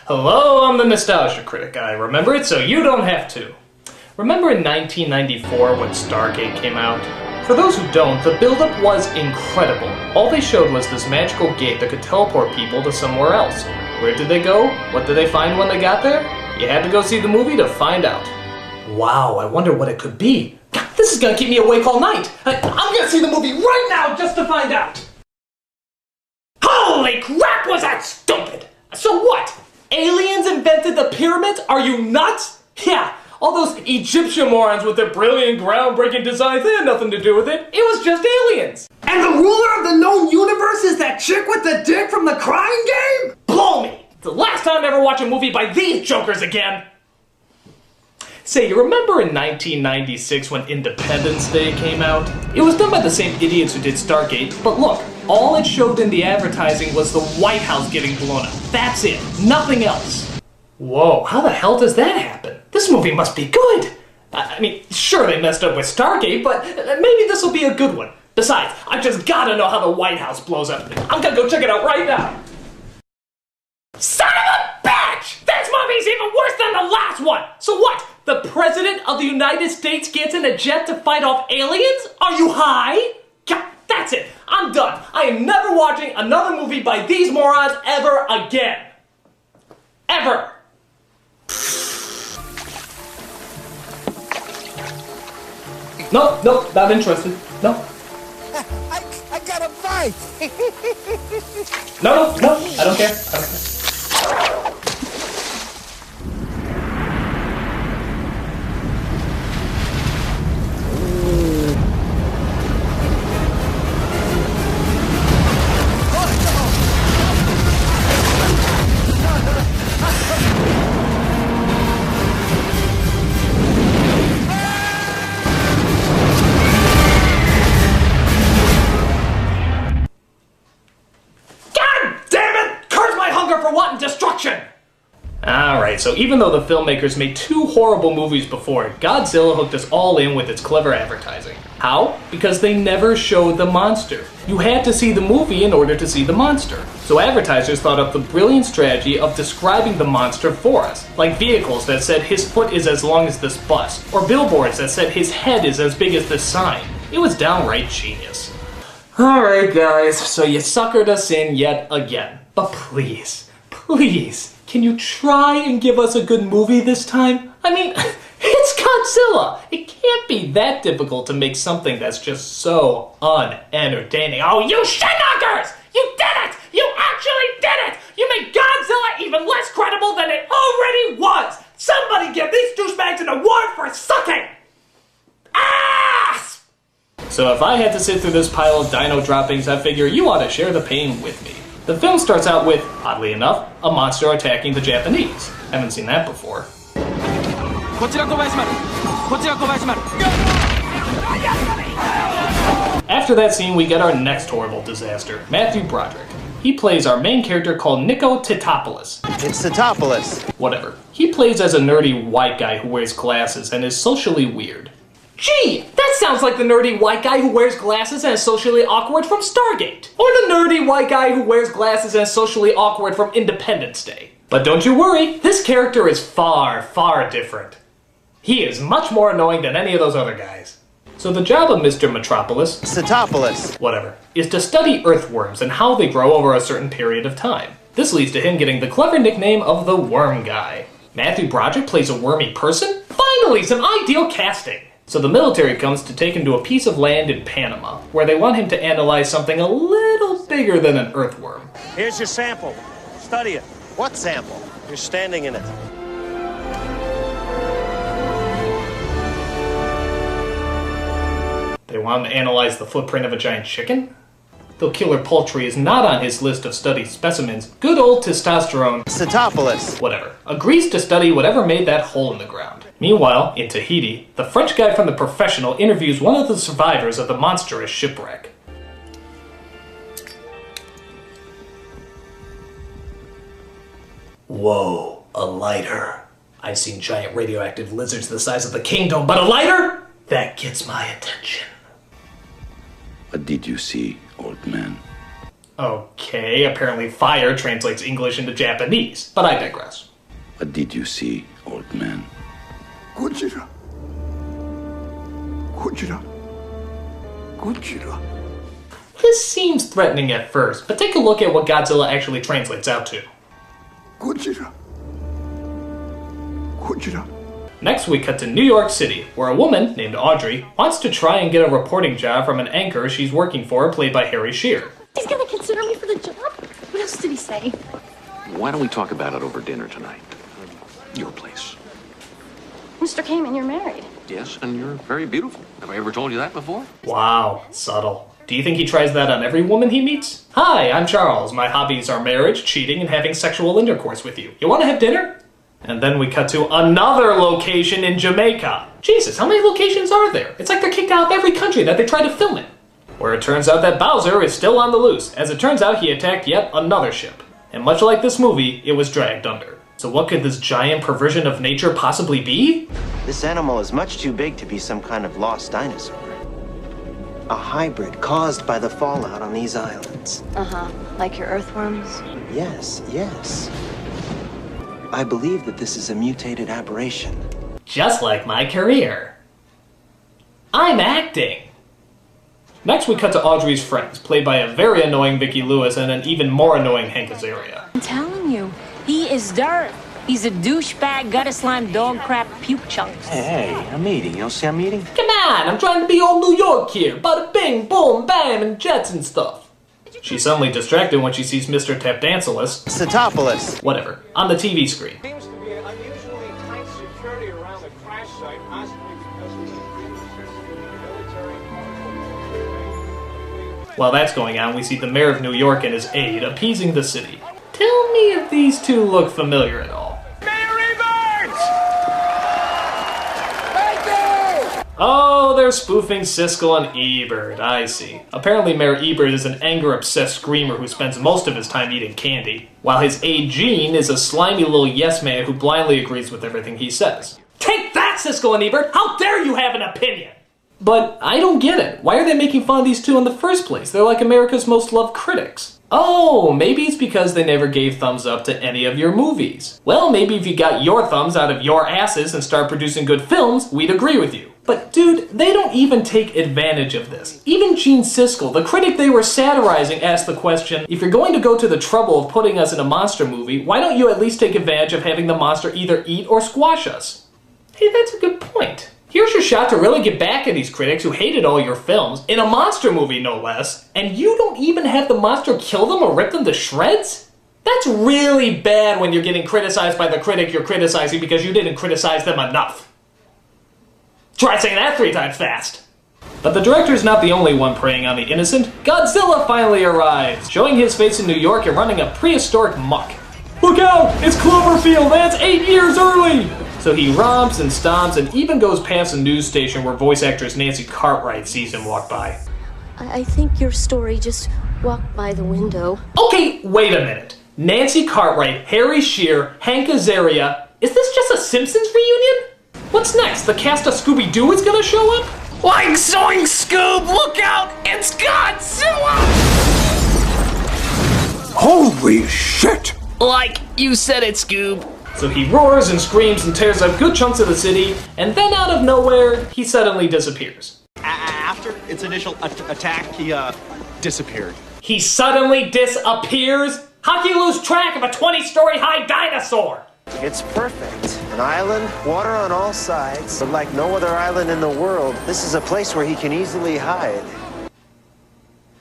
Hello, I'm the Nostalgia Critic. I remember it so you don't have to. Remember in 1994 when Stargate came out? For those who don't, the build-up was incredible. All they showed was this magical gate that could teleport people to somewhere else. Where did they go? What did they find when they got there? You had to go see the movie to find out. Wow, I wonder what it could be. God, this is gonna keep me awake all night. I'm gonna see the movie right now just to find out. Holy crap, was that stupid! So what? Aliens invented the pyramids? Are you nuts? Yeah, all those Egyptian morons with their brilliant, groundbreaking designs, they had nothing to do with it. It was just aliens. And the ruler of the known universe is that chick with the dick from the crying game? Blow me! It's the last time I ever watch a movie by these jokers again. Say, you remember in 1996 when Independence Day came out? It was done by the same idiots who did Stargate, but look, all it showed in the advertising was the White House getting blown up. That's it. Nothing else. Whoa, how the hell does that happen? This movie must be good. I mean, sure they messed up with Stargate, but maybe this will be a good one. Besides, I just gotta know how the White House blows up. I'm gonna go check it out right now. Son of a bitch! This movie's even worse than the last one! So what? The President of the United States gets in a jet to fight off aliens? Are you high? Yeah, that's it. I'm done. I am never watching another movie by these morons ever again. Ever. Nope, not interested. No. I got a bite. No, I don't care. Destruction! Alright, so even though the filmmakers made two horrible movies before it, Godzilla hooked us all in with its clever advertising. How? Because they never showed the monster. You had to see the movie in order to see the monster. So advertisers thought up the brilliant strategy of describing the monster for us, like vehicles that said his foot is as long as this bus, or billboards that said his head is as big as this sign. It was downright genius. Alright guys, so you suckered us in yet again. But please, can you try and give us a good movie this time? I mean, it's Godzilla! It can't be that difficult to make something that's just so unentertaining. Oh, you shit-knockers! You did it! You actually did it! You made Godzilla even less credible than it already was! Somebody give these douchebags an award for sucking! Ass! So if I had to sit through this pile of dino droppings, I figure you ought to share the pain with me. The film starts out with, oddly enough, a monster attacking the Japanese. Haven't seen that before. After that scene, we get our next horrible disaster, Matthew Broderick. He plays our main character called Nico Titopoulos. It's Titopoulos. Whatever. He plays as a nerdy white guy who wears glasses and is socially weird. Gee, that sounds like the nerdy white guy who wears glasses and is socially awkward from Stargate. Or the nerdy white guy who wears glasses and is socially awkward from Independence Day. But don't you worry, this character is far, far different. He is much more annoying than any of those other guys. So the job of Mr. Metropolis, Titopoulos, whatever, is to study earthworms and how they grow over a certain period of time. This leads to him getting the clever nickname of the Worm Guy. Matthew Broderick plays a wormy person? Finally, some ideal casting! So the military comes to take him to a piece of land in Panama, where they want him to analyze something a little bigger than an earthworm. Here's your sample. Study it. What sample? You're standing in it. They want him to analyze the footprint of a giant chicken? Though killer poultry is not on his list of studied specimens, good old testosterone, Titopoulos, whatever, agrees to study whatever made that hole in the ground. Meanwhile, in Tahiti, the French guy from The Professional interviews one of the survivors of the monstrous shipwreck. Whoa, a lighter. I've seen giant radioactive lizards the size of the kingdom, but a lighter? That gets my attention. What did you see, old man? Okay, apparently fire translates English into Japanese, but I digress. What did you see, old man? Godzilla. Godzilla. Godzilla. This seems threatening at first, but take a look at what Godzilla actually translates out to. Godzilla. Godzilla. Next we cut to New York City, where a woman named Audrey wants to try and get a reporting job from an anchor she's working for, played by Harry Shearer. He's gonna consider me for the job? What else did he say? Why don't we talk about it over dinner tonight? Your place. Mr. Kamen, you're married. Yes, and you're very beautiful. Have I ever told you that before? Wow, subtle. Do you think he tries that on every woman he meets? Hi, I'm Charles. My hobbies are marriage, cheating, and having sexual intercourse with you. You want to have dinner? And then we cut to another location in Jamaica. Jesus, how many locations are there? It's like they're kicked out of every country that they try to film it. Where it turns out that Bowser is still on the loose. As it turns out, he attacked yet another ship. And much like this movie, it was dragged under. So what could this giant perversion of nature possibly be? This animal is much too big to be some kind of lost dinosaur. A hybrid caused by the fallout on these islands. Uh-huh. Like your earthworms? Yes, yes. I believe that this is a mutated aberration. Just like my career. I'm acting. Next we cut to Audrey's friends, played by a very annoying Vicki Lewis and an even more annoying Hank Azaria. I'm telling you, he is dirt. He's a douchebag, gutter slime, dog crap, puke chunks. Hey, I'm eating. You see I'm eating? Come on, I'm trying to be all New York here. Bada bing, boom, bam, and jets and stuff. She's suddenly distracted when she sees Mr. Tapdancelis, Cetopolis. whatever, on the TV screen. Seems to be an unusually tight security around the crash site, possibly because of the military. While that's going on, we see the mayor of New York and his aide appeasing the city. Tell me if these two look familiar at all. Oh, they're spoofing Siskel and Ebert, I see. Apparently Mayor Ebert is an anger-obsessed screamer who spends most of his time eating candy, while his aide Gene is a slimy little yes-man who blindly agrees with everything he says. Take that, Siskel and Ebert! How dare you have an opinion! But I don't get it. Why are they making fun of these two in the first place? They're like America's most loved critics. Oh, maybe it's because they never gave thumbs up to any of your movies. Well, maybe if you got your thumbs out of your asses and start producing good films, we'd agree with you. But dude, they don't even take advantage of this. Even Gene Siskel, the critic they were satirizing, asked the question, if you're going to go to the trouble of putting us in a monster movie, why don't you at least take advantage of having the monster either eat or squash us? Hey, that's a good point. Here's your shot to really get back at these critics who hated all your films, in a monster movie no less, and you don't even have the monster kill them or rip them to shreds? That's really bad when you're getting criticized by the critic you're criticizing because you didn't criticize them enough. Try saying that 3 times fast. But the director's not the only one preying on the innocent. Godzilla finally arrives, showing his face in New York and running a prehistoric muck. Look out! It's Cloverfield! That's 8 years early! So he romps and stomps and even goes past a news station where voice actress Nancy Cartwright sees him walk by. I think your story just walked by the window. Okay, wait a minute. Nancy Cartwright, Harry Shearer, Hank Azaria. Is this just a Simpsons reunion? What's next? The cast of Scooby-Doo is gonna show up? Oink zoink Scoob! Look out! It's Godzilla! Holy shit! Like you said it, Scoob. So he roars and screams and tears up good chunks of the city, and then out of nowhere, he suddenly disappears. After its initial attack, he disappeared. He suddenly disappears? How can you lose track of a 20-story high dinosaur? It's perfect. An island, water on all sides, but like no other island in the world, this is a place where he can easily hide.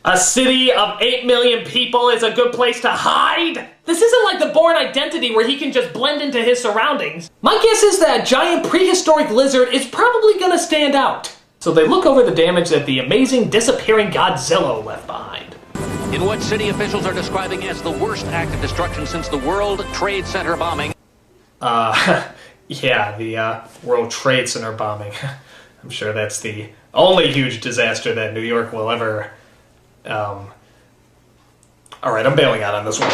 A city of 8 million people is a good place to hide? This isn't like the Bourne Identity where he can just blend into his surroundings. My guess is that giant prehistoric lizard is probably gonna stand out. So they look over the damage that the amazing disappearing Godzilla left behind. In what city officials are describing as the worst act of destruction since the World Trade Center bombing. Yeah, the World Trade Center bombing. I'm sure that's the only huge disaster that New York will ever... Alright, I'm bailing out on this one.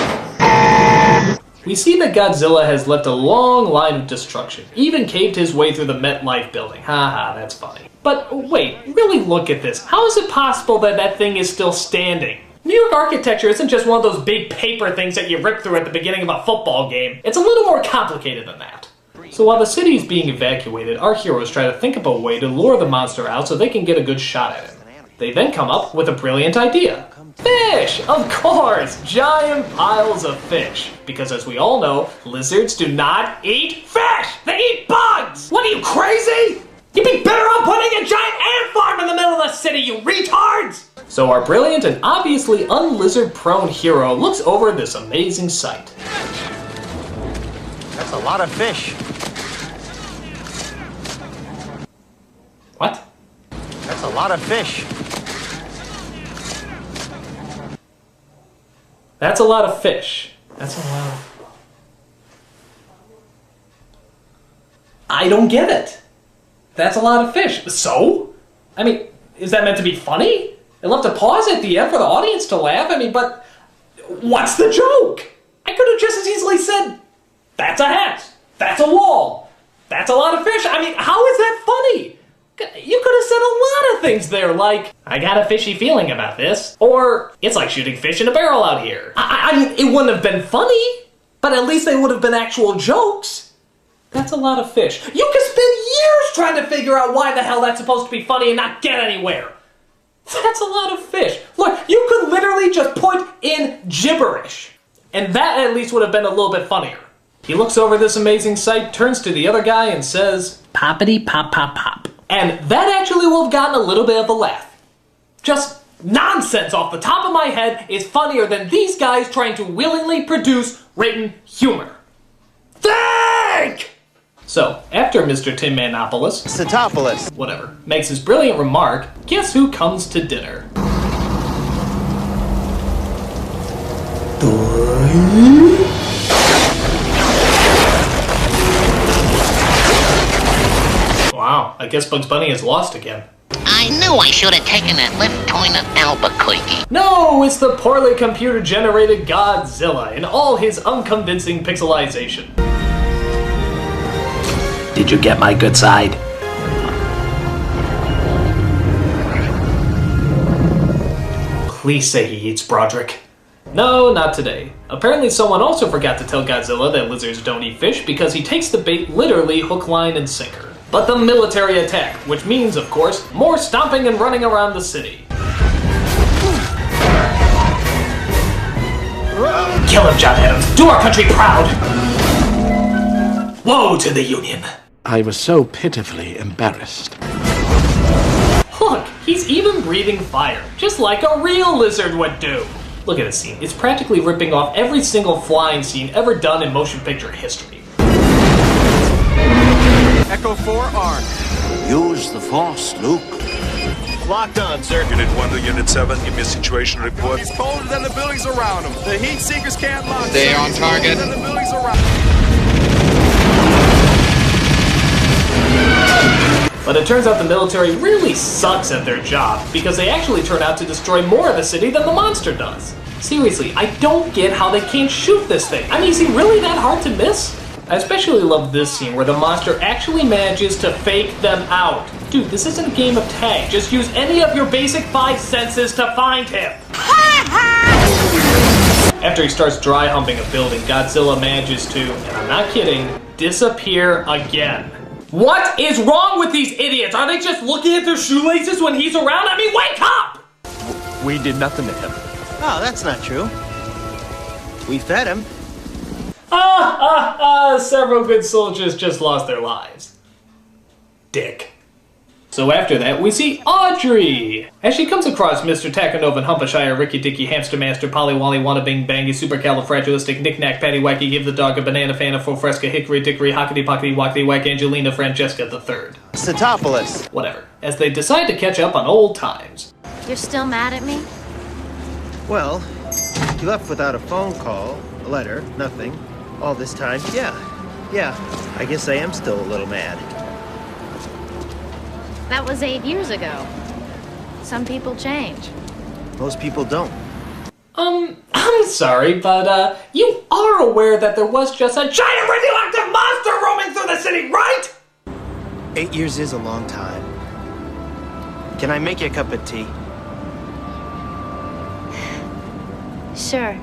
We see that Godzilla has left a long line of destruction, even caved his way through the MetLife building. Haha, that's funny. But wait, really look at this. How is it possible that that thing is still standing? New York architecture isn't just one of those big paper things that you rip through at the beginning of a football game. It's a little more complicated than that. So while the city is being evacuated, our heroes try to think of a way to lure the monster out so they can get a good shot at him. They then come up with a brilliant idea. Fish! Of course! Giant piles of fish. Because as we all know, lizards do not eat fish! They eat bugs! What are you, crazy? You'd be better off putting a giant ant farm in the middle of the city, you retards! So our brilliant and obviously un-lizard-prone hero looks over this amazing sight. That's a lot of fish. What? That's a lot of fish. That's a lot of fish. That's a lot of... I don't get it. That's a lot of fish. So? I mean, is that meant to be funny? I left a pause at the end for the audience to laugh. I mean, but what's the joke? I could have just as easily said, that's a hat. That's a wall. That's a lot of fish. I mean, how is that funny? You could have said a lot of things there, like, I got a fishy feeling about this. Or, it's like shooting fish in a barrel out here. I mean, it wouldn't have been funny, but at least they would have been actual jokes. That's a lot of fish. You could spend years trying to figure out why the hell that's supposed to be funny and not get anywhere. That's a lot of fish. Look, you could literally just put in gibberish. And that at least would have been a little bit funnier. He looks over this amazing sight, turns to the other guy and says, poppity pop pop pop. And that actually will have gotten a little bit of a laugh. Just nonsense off the top of my head is funnier than these guys trying to willingly produce written humor. Think! So, after Mr. Timmanopoulos, Sitopoulos, whatever, makes his brilliant remark, guess who comes to dinner? Wow, I guess Bugs Bunny is lost again. I knew I should have taken that lift going to Albuquerque. No, it's the poorly computer-generated Godzilla in all his unconvincing pixelization. Did you get my good side? Please say he eats Broderick. No, not today. Apparently someone also forgot to tell Godzilla that lizards don't eat fish because he takes the bait literally hook, line, and sinker. But the military attack, which means, of course, more stomping and running around the city. Kill him, John Adams. Do our country proud. Woe to the Union. I was so pitifully embarrassed. Look, he's even breathing fire, just like a real lizard would do. Look at this scene. It's practically ripping off every single flying scene ever done in motion picture history. Echo 4 armed. Use the Force, Luke. Locked on, sir. Unit 1 to Unit 7, give me a situation report. It's colder than the buildings around them. The heat seekers can't lock. Stay on target. Colder than the buildings around. But it turns out the military really sucks at their job, because they actually turn out to destroy more of the city than the monster does. Seriously, I don't get how they can't shoot this thing. I mean, is he really that hard to miss? I especially love this scene where the monster actually manages to fake them out. Dude, this isn't a game of tag. Just use any of your basic 5 senses to find him. After he starts dry humping a building, Godzilla manages to, and I'm not kidding, disappear again. What is wrong with these idiots? Are they just looking at their shoelaces when he's around? I mean, wake up! We did nothing to him. Oh, that's not true. We fed him. Several good soldiers just lost their lives. Dick. So after that, we see Audrey! As she comes across Mr. Takanova and Humpashire, Ricky Dicky, Hamster Master, Polly Wally, Wanna Bing Bangy, Supercalifragilistic, Knick Knack, Patty Wacky, Give the Dog a Banana, Fana, Fo Fresca, Hickory Dickory, Hockety Pockety Wackety Whack, Angelina Francesca III. Sitopoulos. Whatever. As they decide to catch up on old times. You're still mad at me? Well, you left without a phone call, a letter, nothing. All this time, yeah, I guess I am still a little mad. That was 8 years ago. Some people change. Most people don't. I'm sorry, but, you are aware that there was just a giant radioactive monster roaming through the city, right? 8 years is a long time. Can I make you a cup of tea? Sure.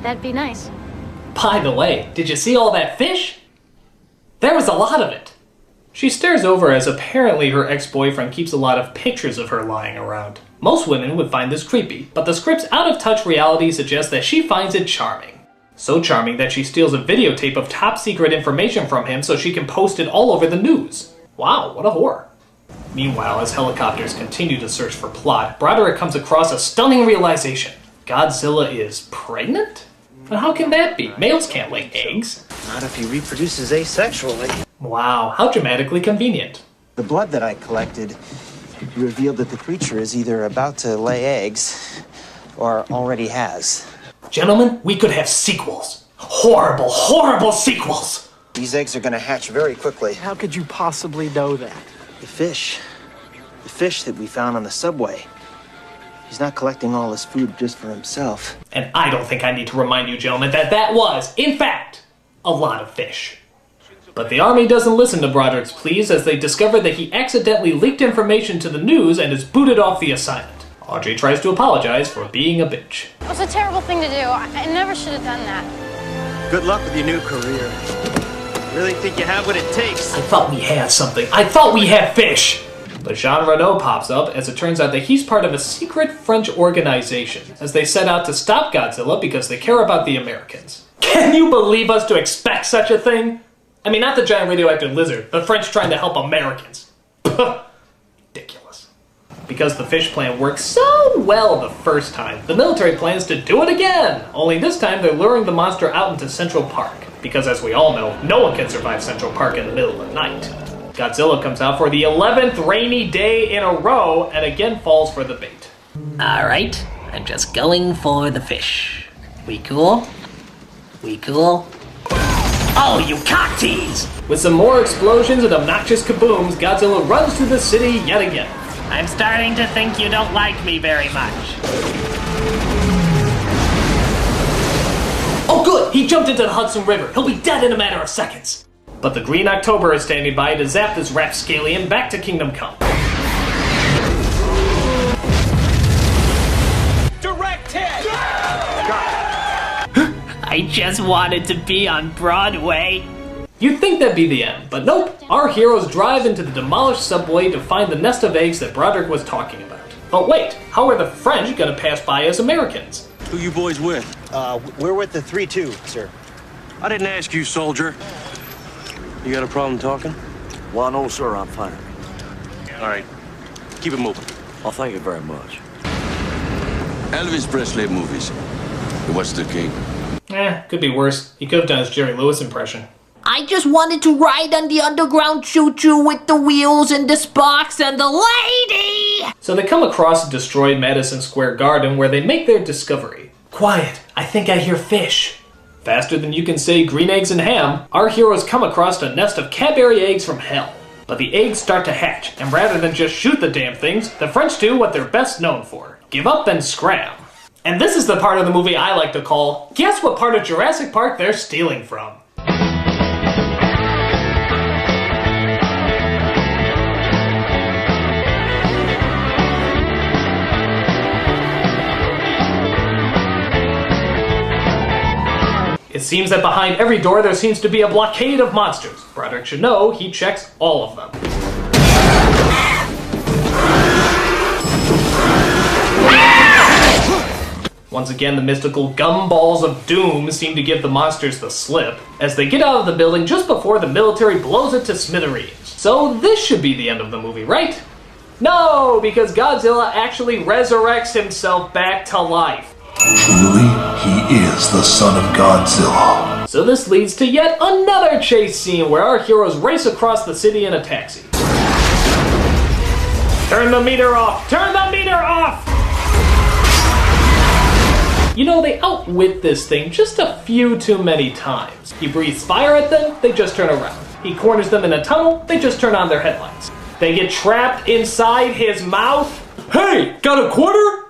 That'd be nice. By the way, did you see all that fish? There was a lot of it. She stares over as apparently her ex-boyfriend keeps a lot of pictures of her lying around. Most women would find this creepy, but the script's out-of-touch reality suggests that she finds it charming. So charming that she steals a videotape of top-secret information from him so she can post it all over the news. Wow, what a whore. Meanwhile, as helicopters continue to search for plot, Broderick comes across a stunning realization. Godzilla is pregnant? But how can that be? Males can't lay eggs. Not if he reproduces asexually. Wow, how dramatically convenient. The blood that I collected revealed that the creature is either about to lay eggs or already has. Gentlemen, we could have sequels. Horrible, horrible sequels! These eggs are gonna hatch very quickly. How could you possibly know that? The fish that we found on the subway. He's not collecting all this food just for himself. And I don't think I need to remind you, gentlemen, that was, in fact, a lot of fish. But the army doesn't listen to Broderick's pleas as they discover that he accidentally leaked information to the news and is booted off the assignment. Audrey tries to apologize for being a bitch. It was a terrible thing to do. I never should have done that. Good luck with your new career. Really think you have what it takes? I thought we had something. I thought we had fish! But Jean Reno pops up as it turns out that he's part of a secret French organization as they set out to stop Godzilla because they care about the Americans. Can you believe us to expect such a thing? I mean, not the giant radioactive lizard, the French trying to help Americans. Ridiculous. Because the fish plan worked so well the first time, the military plans to do it again! Only this time they're luring the monster out into Central Park. Because as we all know, no one can survive Central Park in the middle of the night. Godzilla comes out for the 11th rainy day in a row and again falls for the bait. Alright, I'm just going for the fish. We cool? We cool? Oh, you cock tease! With some more explosions and obnoxious kabooms, Godzilla runs through the city yet again. I'm starting to think you don't like me very much. Oh good, he jumped into the Hudson River. He'll be dead in a matter of seconds. But the Green October is standing by to zap this rapscallion back to Kingdom Come. Direct hit! I just wanted to be on Broadway. You'd think that'd be the end, but nope. Our heroes drive into the demolished subway to find the nest of eggs that Broderick was talking about. But wait, how are the French gonna pass by as Americans? Who you boys with? We're with the 3-2, sir. I didn't ask you, soldier. You got a problem talking? Well, no, sir, I'm fine. All right, keep it moving. Well, thank you very much. Elvis Presley movies. What's the king? Could be worse. He could have done his Jerry Lewis impression. I just wanted to ride on the underground choo-choo with the wheels and the sparks and the lady! So they come across a destroyed Madison Square Garden where they make their discovery. Quiet, I think I hear fish. Faster than you can say green eggs and ham, our heroes come across a nest of Cadbury eggs from hell. But the eggs start to hatch, and rather than just shoot the damn things, the French do what they're best known for. Give up and scram. And this is the part of the movie I like to call, guess what part of Jurassic Park they're stealing from? It seems that behind every door there seems to be a blockade of monsters. Broderick should know he checks all of them. Once again, the mystical gumballs of doom seem to give the monsters the slip, as they get out of the building just before the military blows it to smithereens. So this should be the end of the movie, right? No, because Godzilla actually resurrects himself back to life. Truly, he is the son of Godzilla. So this leads to yet another chase scene where our heroes race across the city in a taxi. Turn the meter off! Turn the meter off! You know, they outwit this thing just a few too many times. He breathes fire at them, they just turn around. He corners them in a tunnel, they just turn on their headlights. They get trapped inside his mouth. Hey, got a quarter?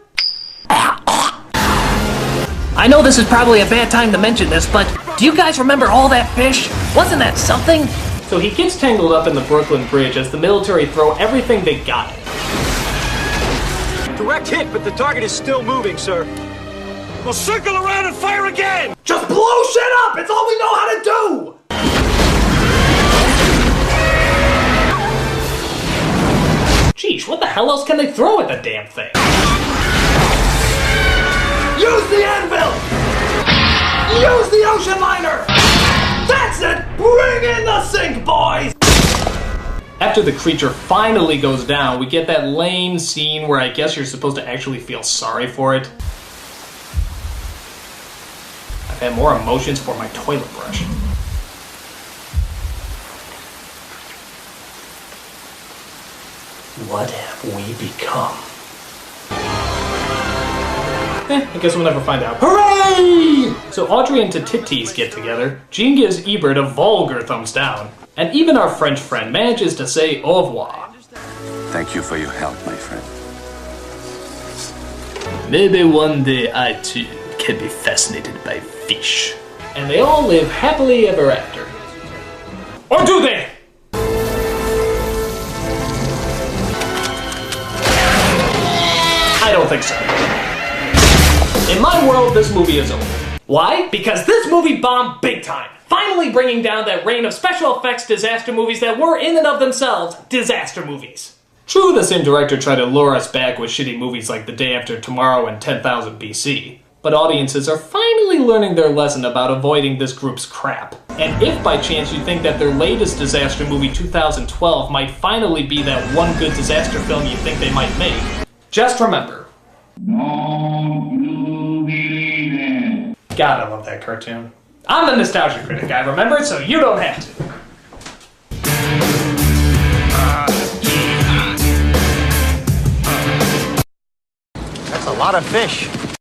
I know this is probably a bad time to mention this, but do you guys remember all that fish? Wasn't that something? So he gets tangled up in the Brooklyn Bridge as the military throw everything they got. Direct hit, but the target is still moving, sir. We'll circle around and fire again! Just blow shit up! It's all we know how to do! Jeez, what the hell else can they throw at the damn thing? Use the anvil! Use the ocean liner! That's it! Bring in the sink, boys! After the creature finally goes down, we get that lame scene where I guess you're supposed to actually feel sorry for it. I've had more emotions for my toilet brush. What have we become? I guess we'll never find out. Hooray! So Audrey and Titties get together, Jean gives Ebert a vulgar thumbs down, and even our French friend manages to say au revoir. Thank you for your help, my friend. Maybe one day I too can be fascinated by fish. And they all live happily ever after. Or do they? I don't think so. In my world, this movie is over. Why? Because this movie bombed big time, finally bringing down that reign of special effects disaster movies that were, in and of themselves, disaster movies. True, the same director tried to lure us back with shitty movies like The Day After Tomorrow and 10,000 BC, but audiences are finally learning their lesson about avoiding this group's crap. And if by chance you think that their latest disaster movie 2012 might finally be that one good disaster film you think they might make, just remember. God, I love that cartoon. I'm the nostalgia critic, I remember it, so you don't have to. That's a lot of fish.